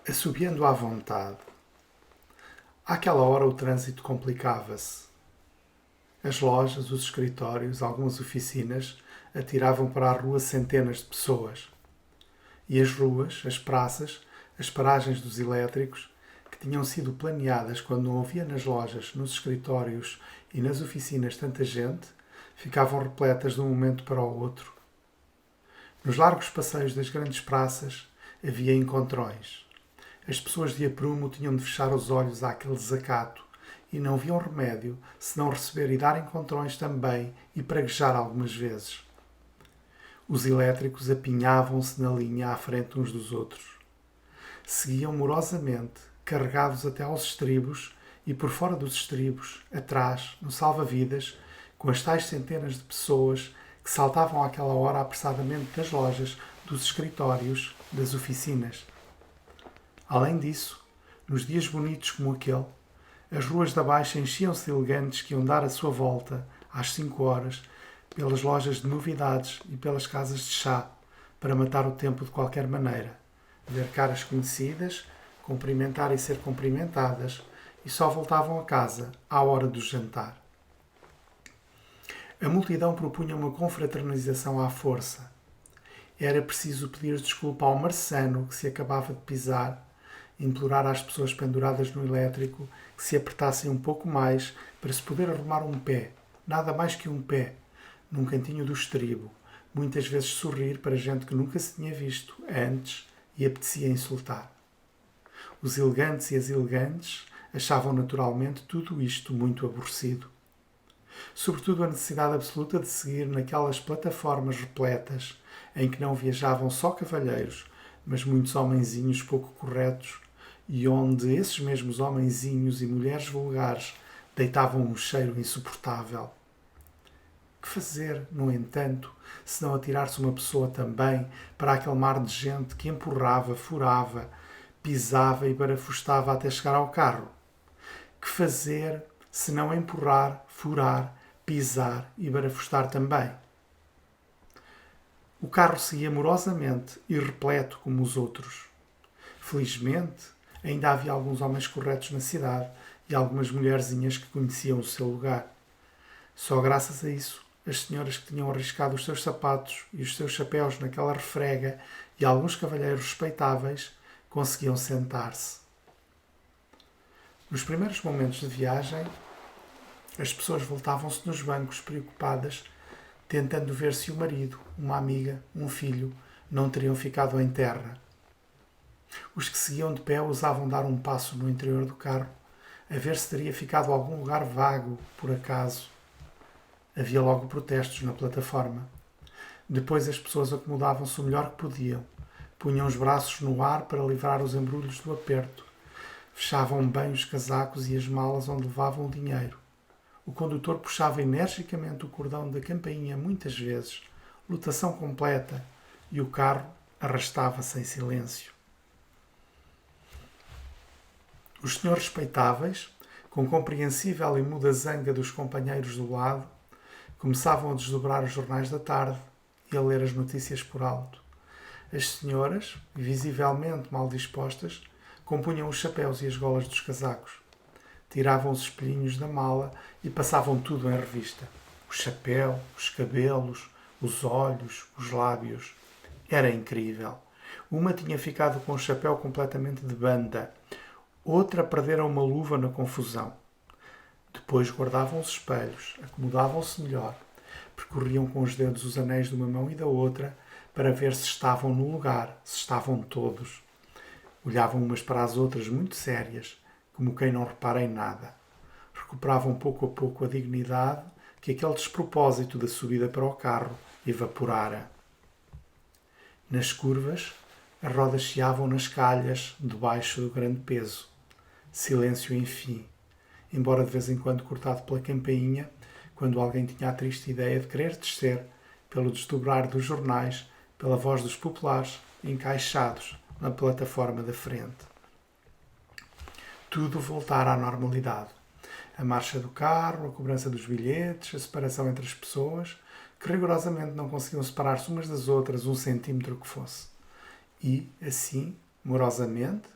Assobiando à vontade. Àquela hora o trânsito complicava-se. As lojas, os escritórios, algumas oficinas atiravam para a rua centenas de pessoas. E as ruas, as praças, as paragens dos elétricos, que tinham sido planeadas quando não havia nas lojas, nos escritórios e nas oficinas tanta gente, ficavam repletas de um momento para o outro. Nos largos passeios das grandes praças havia encontrões. As pessoas de aprumo tinham de fechar os olhos àquele desacato e não viam remédio senão receber e dar encontrões também e praguejar algumas vezes. Os elétricos apinhavam-se na linha à frente uns dos outros. Seguiam morosamente, carregados até aos estribos e por fora dos estribos, atrás, no salva-vidas, com as tais centenas de pessoas que saltavam àquela hora apressadamente das lojas, dos escritórios, das oficinas. Além disso, nos dias bonitos como aquele, as ruas da Baixa enchiam-se de elegantes que iam dar a sua volta, às 5 horas, pelas lojas de novidades e pelas casas de chá, para matar o tempo de qualquer maneira, ver caras conhecidas, cumprimentar e ser cumprimentadas, e só voltavam a casa à hora do jantar. A multidão propunha uma confraternização à força. Era preciso pedir desculpa ao marçano que se acabava de pisar, implorar às pessoas penduradas no elétrico que se apertassem um pouco mais para se poder arrumar um pé, nada mais que um pé, num cantinho do estribo, muitas vezes sorrir para gente que nunca se tinha visto antes e apetecia insultar. Os elegantes e as elegantes achavam naturalmente tudo isto muito aborrecido. Sobretudo a necessidade absoluta de seguir naquelas plataformas repletas em que não viajavam só cavalheiros, mas muitos homenzinhos pouco corretos, e onde esses mesmos homenzinhos e mulheres vulgares deitavam um cheiro insuportável. Que fazer, no entanto, se não atirar-se uma pessoa também para aquele mar de gente que empurrava, furava, pisava e barafustava até chegar ao carro? Que fazer se não empurrar, furar, pisar e barafustar também? O carro seguia amorosamente e repleto como os outros. Felizmente, ainda havia alguns homens corretos na cidade e algumas mulherzinhas que conheciam o seu lugar. Só graças a isso, as senhoras que tinham arriscado os seus sapatos e os seus chapéus naquela refrega e alguns cavalheiros respeitáveis conseguiam sentar-se. Nos primeiros momentos de viagem, as pessoas voltavam-se nos bancos preocupadas, tentando ver se o marido, uma amiga, um filho, não teriam ficado em terra. Os que seguiam de pé ousavam dar um passo no interior do carro, a ver se teria ficado algum lugar vago, por acaso. Havia logo protestos na plataforma. Depois as pessoas acomodavam-se o melhor que podiam, punham os braços no ar para livrar os embrulhos do aperto, fechavam bem os casacos e as malas onde levavam o dinheiro. O condutor puxava energicamente o cordão da campainha muitas vezes, lotação completa, e o carro arrastava-se em silêncio. Os senhores respeitáveis, com compreensível e muda zanga dos companheiros do lado, começavam a desdobrar os jornais da tarde e a ler as notícias por alto. As senhoras, visivelmente mal dispostas, compunham os chapéus e as golas dos casacos. Tiravam os espelhinhos da mala e passavam tudo em revista. O chapéu, os cabelos, os olhos, os lábios. Era incrível. Uma tinha ficado com o chapéu completamente de banda. Outra perdera uma luva na confusão. Depois guardavam os espelhos, acomodavam-se melhor, percorriam com os dedos os anéis de uma mão e da outra para ver se estavam no lugar, se estavam todos. Olhavam umas para as outras muito sérias, como quem não repara em nada. Recuperavam pouco a pouco a dignidade que aquele despropósito da subida para o carro evaporara. Nas curvas, as rodas chiavam nas calhas, debaixo do grande peso. Silêncio enfim, embora de vez em quando cortado pela campainha, quando alguém tinha a triste ideia de querer descer, pelo desdobrar dos jornais, pela voz dos populares, encaixados na plataforma da frente. Tudo voltara à normalidade. A marcha do carro, a cobrança dos bilhetes, a separação entre as pessoas, que rigorosamente não conseguiam separar-se umas das outras 1 centímetro que fosse. E, assim, morosamente,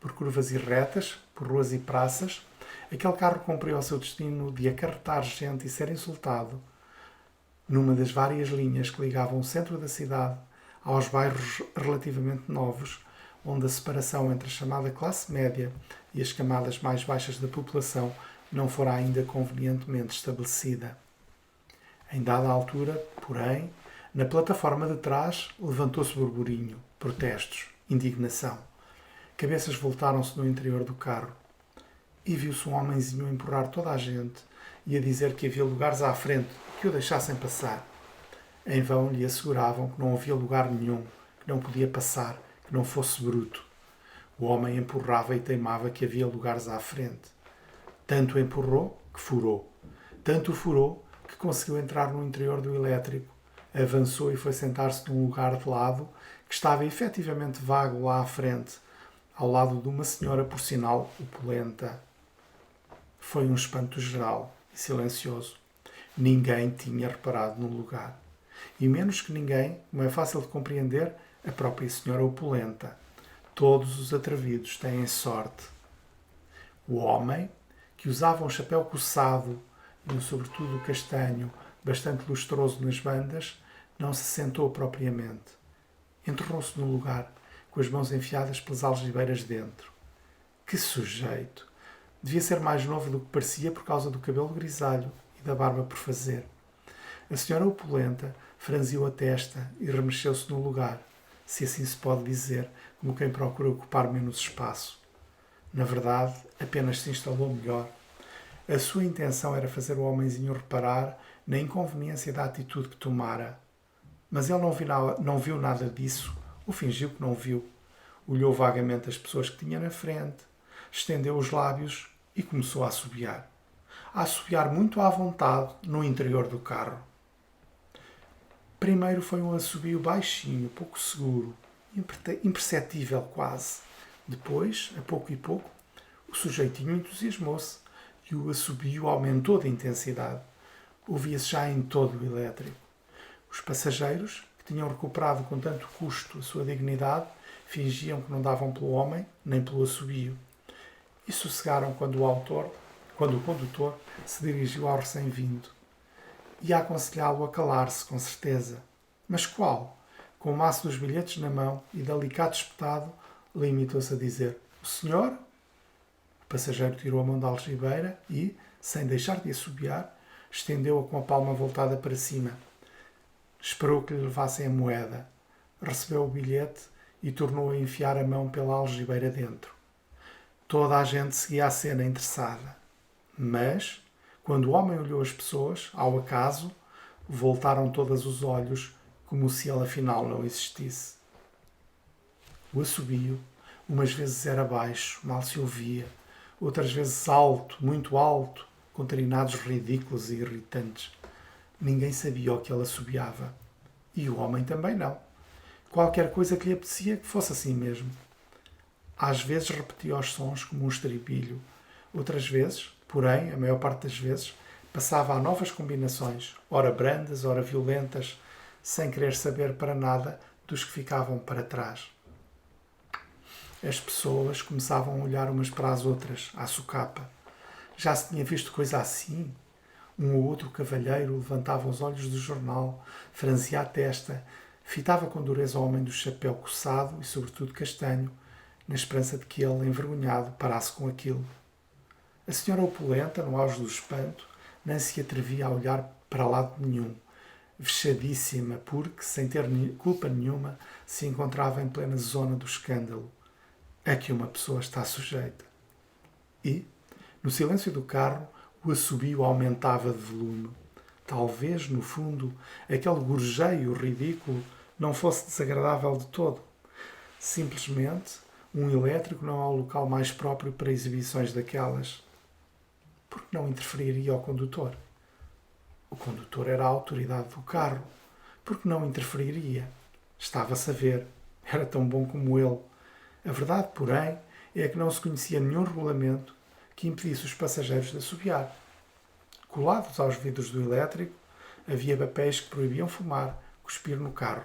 Por curvas e retas, por ruas e praças, aquele carro cumpriu o seu destino de acarretar gente e ser insultado numa das várias linhas que ligavam o centro da cidade aos bairros relativamente novos, onde a separação entre a chamada classe média e as camadas mais baixas da população não fora ainda convenientemente estabelecida. Em dada altura, porém, na plataforma de trás levantou-se burburinho, protestos, indignação. Cabeças voltaram-se no interior do carro e viu-se um homenzinho a empurrar toda a gente e a dizer que havia lugares à frente que o deixassem passar. Em vão lhe asseguravam que não havia lugar nenhum, que não podia passar, que não fosse bruto. O homem empurrava e teimava que havia lugares à frente. Tanto empurrou que furou. Tanto furou que conseguiu entrar no interior do elétrico. Avançou e foi sentar-se num lugar de lado que estava efetivamente vago lá à frente, ao lado de uma senhora, por sinal, opulenta. Foi um espanto geral e silencioso. Ninguém tinha reparado no lugar. E menos que ninguém, como é fácil de compreender, a própria senhora opulenta. Todos os atrevidos têm sorte. O homem, que usava um chapéu coçado e um sobretudo castanho, bastante lustroso nas bandas, não se sentou propriamente. Enterrou-se no lugar, com as mãos enfiadas pelas algibeiras dentro. Que sujeito! Devia ser mais novo do que parecia por causa do cabelo grisalho e da barba por fazer. A senhora opulenta franziu a testa e remexeu-se no lugar, se assim se pode dizer, como quem procura ocupar menos espaço. Na verdade, apenas se instalou melhor. A sua intenção era fazer o homenzinho reparar na inconveniência da atitude que tomara. Mas ele não viu nada disso, ou fingiu que não viu. Olhou vagamente as pessoas que tinha na frente, estendeu os lábios e começou a assobiar. A assobiar muito à vontade no interior do carro. Primeiro foi um assobio baixinho, pouco seguro, imperceptível quase. Depois, a pouco e pouco, o sujeitinho entusiasmou-se e o assobio aumentou de intensidade. Ouvia-se já em todo o elétrico. Os passageiros, que tinham recuperado com tanto custo a sua dignidade, fingiam que não davam pelo homem nem pelo assobio. E sossegaram quando o condutor se dirigiu ao recém-vindo. Ia aconselhá-lo a calar-se, com certeza. Mas qual? Com o maço dos bilhetes na mão e de alicate espetado, limitou-se a dizer: "O senhor?" O passageiro tirou a mão da algibeira e, sem deixar de assobiar, estendeu-a com a palma voltada para cima. Esperou que lhe levassem a moeda. Recebeu o bilhete e tornou a enfiar a mão pela algibeira dentro. Toda a gente seguia a cena interessada. Mas, quando o homem olhou as pessoas, ao acaso, voltaram todos os olhos como se ele afinal não existisse. O assobio, umas vezes era baixo, mal se ouvia, outras vezes alto, muito alto, com trinados ridículos e irritantes. Ninguém sabia o que ele assobiava. E o homem também não. Qualquer coisa que lhe apetecia que fosse assim mesmo. Às vezes repetia os sons como um estribilho. Outras vezes, porém, a maior parte das vezes, passava a novas combinações, ora brandas, ora violentas, sem querer saber para nada dos que ficavam para trás. As pessoas começavam a olhar umas para as outras, à socapa. Já se tinha visto coisa assim? Um ou outro cavalheiro levantava os olhos do jornal, franzia a testa, fitava com dureza o homem do chapéu coçado e, sobretudo, castanho, na esperança de que ele, envergonhado, parasse com aquilo. A senhora opulenta, no auge do espanto, nem se atrevia a olhar para lado nenhum, vexadíssima porque, sem ter culpa nenhuma, se encontrava em plena zona do escândalo, a que uma pessoa está sujeita. E, no silêncio do carro, o assobio aumentava de volume. Talvez, no fundo, aquele gorjeio ridículo não fosse desagradável de todo. Simplesmente, um elétrico não é o local mais próprio para exibições daquelas. Porque não interferiria ao condutor? O condutor era a autoridade do carro. Porque não interferiria? Estava-se a ver. Era tão bom como ele. A verdade, porém, é que não se conhecia nenhum regulamento que impedisse os passageiros de assobiar. Colados aos vidros do elétrico, havia papéis que proibiam fumar, cuspir no carro.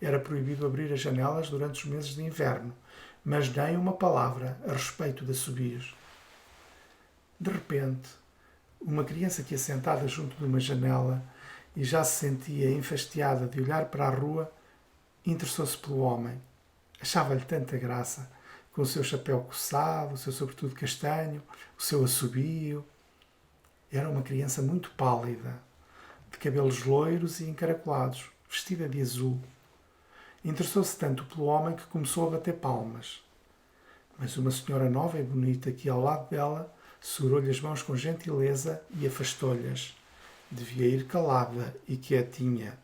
Era proibido abrir as janelas durante os meses de inverno, mas nem uma palavra a respeito de assobios. De repente, uma criança que assentada junto de uma janela e já se sentia enfastiada de olhar para a rua, interessou-se pelo homem. Achava-lhe tanta graça, com o seu chapéu coçado, o seu sobretudo castanho, o seu assobio. Era uma criança muito pálida, de cabelos loiros e encaracolados, vestida de azul. Interessou-se tanto pelo homem que começou a bater palmas. Mas uma senhora nova e bonita que ia ao lado dela segurou-lhe as mãos com gentileza e afastou-lhes. Devia ir calada e quietinha.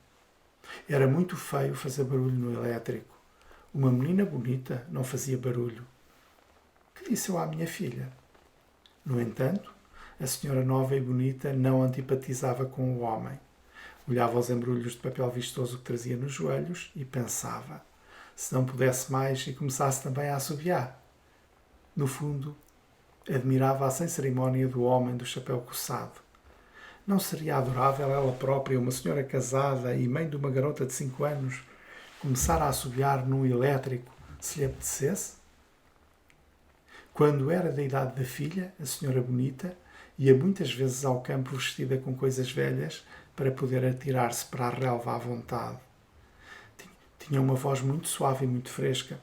Era muito feio fazer barulho no elétrico. Uma menina bonita não fazia barulho. Que disse eu à minha filha? No entanto, a senhora nova e bonita não antipatizava com o homem. Olhava aos embrulhos de papel vistoso que trazia nos joelhos e pensava, se não pudesse mais e começasse também a assobiar. No fundo, admirava a sem cerimónia do homem do chapéu coçado. Não seria adorável ela própria, uma senhora casada e mãe de uma garota de 5 anos, começar a assobiar num elétrico, se lhe apetecesse? Quando era da idade da filha, a senhora bonita ia muitas vezes ao campo vestida com coisas velhas para poder atirar-se para a relva à vontade. Tinha uma voz muito suave e muito fresca.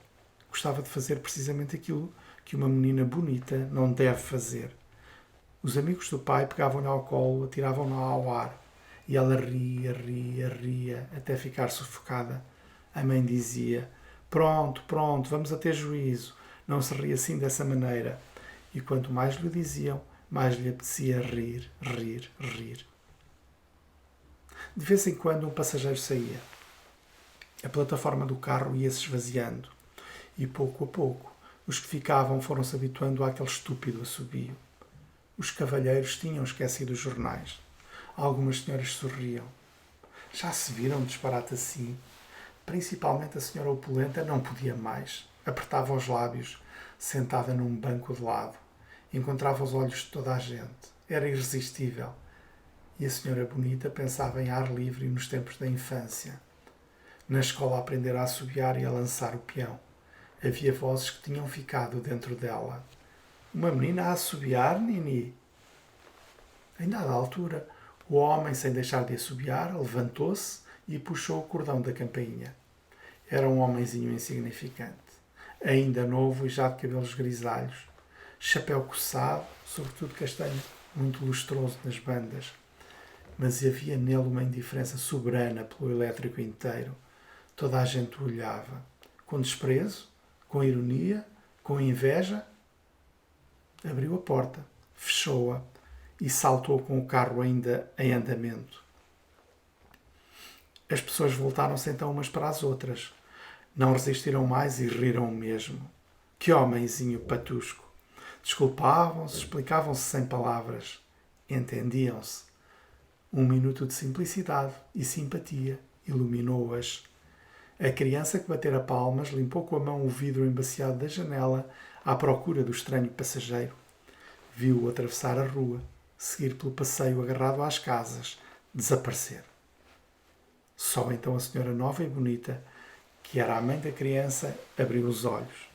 Gostava de fazer precisamente aquilo que uma menina bonita não deve fazer. Os amigos do pai pegavam-lhe ao colo, atiravam-na ao ar. E ela ria, ria, ria, até ficar sufocada. A mãe dizia, pronto, vamos a ter juízo. Não se ria assim dessa maneira. E quanto mais lhe diziam, mais lhe apetecia rir, rir, rir. De vez em quando um passageiro saía. A plataforma do carro ia-se esvaziando. E pouco a pouco, os que ficavam foram-se habituando àquele estúpido assobio. Os cavalheiros tinham esquecido os jornais. Algumas senhoras sorriam. Já se viram disparate assim? Principalmente a senhora opulenta não podia mais. Apertava os lábios, sentada num banco de lado. Encontrava os olhos de toda a gente. Era irresistível. E a senhora bonita pensava em ar livre e nos tempos da infância. Na escola aprendera a assobiar e a lançar o peão. Havia vozes que tinham ficado dentro dela. Uma menina a assobiar, Nini? Em dada altura, o homem, sem deixar de assobiar, levantou-se e puxou o cordão da campainha. Era um homenzinho insignificante, ainda novo e já de cabelos grisalhos, chapéu coçado, sobretudo castanho, muito lustroso nas bandas. Mas havia nele uma indiferença soberana pelo elétrico inteiro. Toda a gente o olhava, com desprezo, com ironia, com inveja. Abriu a porta, fechou-a e saltou com o carro ainda em andamento. As pessoas voltaram-se então umas para as outras. Não resistiram mais e riram mesmo. Que homenzinho patusco! Desculpavam-se, explicavam-se sem palavras. Entendiam-se. Um minuto de simplicidade e simpatia iluminou-as. A criança que batera palmas limpou com a mão o vidro embaciado da janela à procura do estranho passageiro. Viu-o atravessar a rua, seguir pelo passeio agarrado às casas, desaparecer. Só então a senhora nova e bonita, que era a mãe da criança, abriu os olhos.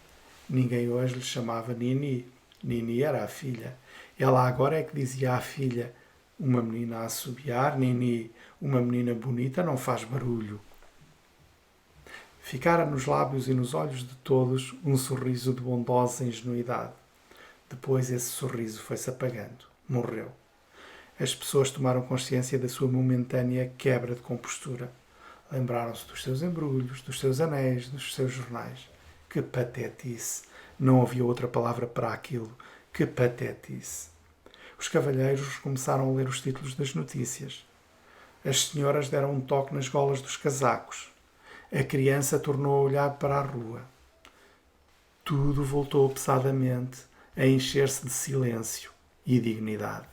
Ninguém hoje lhe chamava Nini. Nini era a filha. Ela agora é que dizia à filha, uma menina a assobiar, Nini, uma menina bonita não faz barulho. Ficara nos lábios e nos olhos de todos um sorriso de bondosa ingenuidade. Depois esse sorriso foi-se apagando. Morreu. As pessoas tomaram consciência da sua momentânea quebra de compostura. Lembraram-se dos seus embrulhos, dos seus anéis, dos seus jornais. Que patetice! Não havia outra palavra para aquilo. Que patetice! Os cavalheiros começaram a ler os títulos das notícias. As senhoras deram um toque nas golas dos casacos. A criança tornou a olhar para a rua. Tudo voltou pesadamente a encher-se de silêncio e dignidade.